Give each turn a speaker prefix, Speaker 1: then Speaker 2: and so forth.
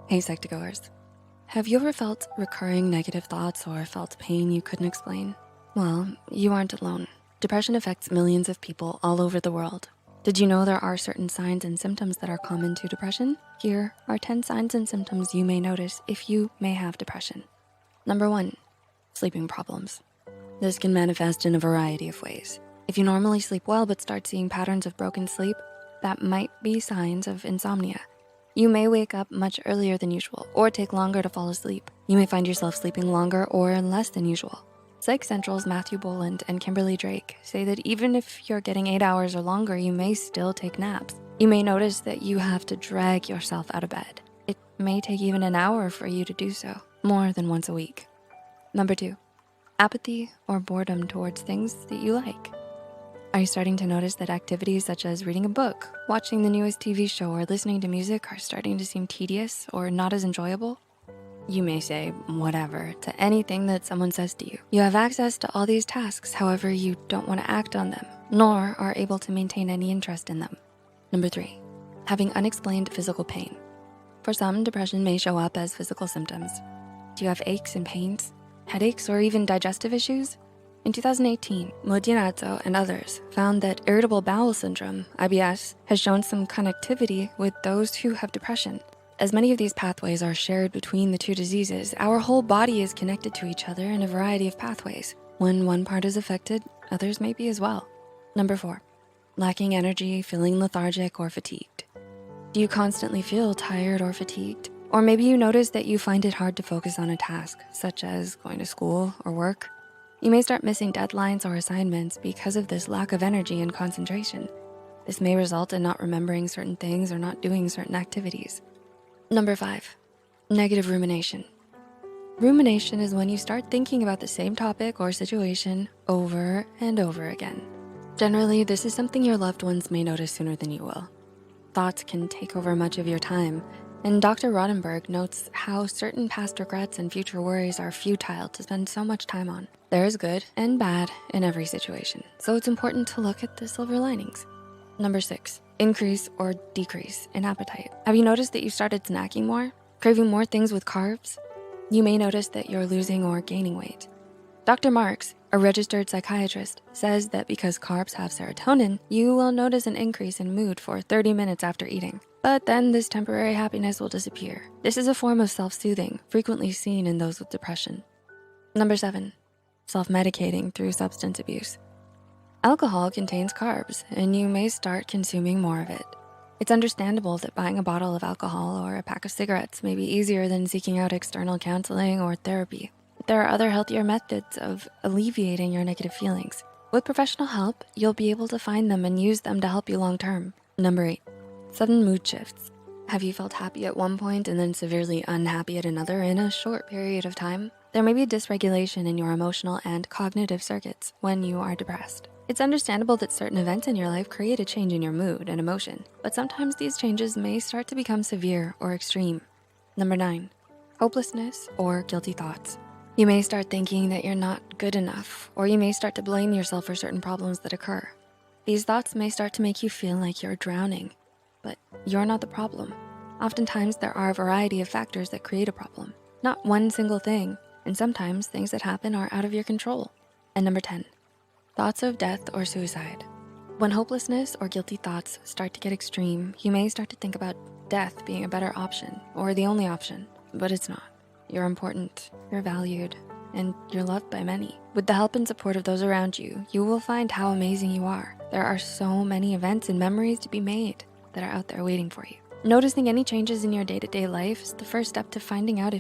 Speaker 1: Hey Psych2Goers. Have you ever felt recurring negative thoughts or felt pain you couldn't explain? Well, you aren't alone. Depression affects millions of people all over the world. Did you know there are certain signs and symptoms that are common to depression? Here are 10 signs and symptoms you may notice if you may have depression. Number 1, sleeping problems. This can manifest in a variety of ways. If you normally sleep well but start seeing patterns of broken sleep, that might be signs of insomnia. You may wake up much earlier than usual or take longer to fall asleep. You may find yourself sleeping longer or less than usual. Psych Central's Matthew Boland and Kimberly Drake say that even if you're getting 8 hours or longer, you may still take naps. You may notice that you have to drag yourself out of bed. It may take even an hour for you to do so, more than once a week. Number 2, apathy or boredom towards things that you like. Are you starting to notice that activities such as reading a book, watching the newest TV show, or listening to music are starting to seem tedious or not as enjoyable? You may say whatever to anything that someone says to you. You have access to all these tasks, however, you don't wanna act on them, nor are able to maintain any interest in them. Number 3, having unexplained physical pain. For some, depression may show up as physical symptoms. Do you have aches and pains, headaches, or even digestive issues? In 2018, Modianato and others found that irritable bowel syndrome, IBS, has shown some connectivity with those who have depression. As many of these pathways are shared between the two diseases, our whole body is connected to each other in a variety of pathways. When one part is affected, others may be as well. Number 4, lacking energy, feeling lethargic or fatigued. Do you constantly feel tired or fatigued? Or maybe you notice that you find it hard to focus on a task, such as going to school or work. You may start missing deadlines or assignments because of this lack of energy and concentration. This may result in not remembering certain things or not doing certain activities. Number 5, negative rumination. Rumination is when you start thinking about the same topic or situation over and over again. Generally, this is something your loved ones may notice sooner than you will. Thoughts can take over much of your time, and Dr. Rodenberg notes how certain past regrets and future worries are futile to spend so much time on. There is good and bad in every situation, so it's important to look at the silver linings. Number 6, increase or decrease in appetite. Have you noticed that you started snacking more, craving more things with carbs? You may notice that you're losing or gaining weight. Dr. Marks, a registered psychiatrist, says that because carbs have serotonin, you will notice an increase in mood for 30 minutes after eating. But then this temporary happiness will disappear. This is a form of self-soothing, frequently seen in those with depression. Number 7, self-medicating through substance abuse. Alcohol contains carbs, and you may start consuming more of it. It's understandable that buying a bottle of alcohol or a pack of cigarettes may be easier than seeking out external counseling or therapy. But there are other healthier methods of alleviating your negative feelings. With professional help, you'll be able to find them and use them to help you long-term. Number 8, sudden mood shifts. Have you felt happy at one point and then severely unhappy at another in a short period of time? There may be dysregulation in your emotional and cognitive circuits when you are depressed. It's understandable that certain events in your life create a change in your mood and emotion, but sometimes these changes may start to become severe or extreme. Number 9, hopelessness or guilty thoughts. You may start thinking that you're not good enough, or you may start to blame yourself for certain problems that occur. These thoughts may start to make you feel like you're drowning, but you're not the problem. Oftentimes, there are a variety of factors that create a problem, not one single thing, and sometimes things that happen are out of your control. And number 10, thoughts of death or suicide. When hopelessness or guilty thoughts start to get extreme, you may start to think about death being a better option or the only option, but it's not. You're important, you're valued, and you're loved by many. With the help and support of those around you, you will find how amazing you are. There are so many events and memories to be made that are out there waiting for you. Noticing any changes in your day-to-day life is the first step to finding out if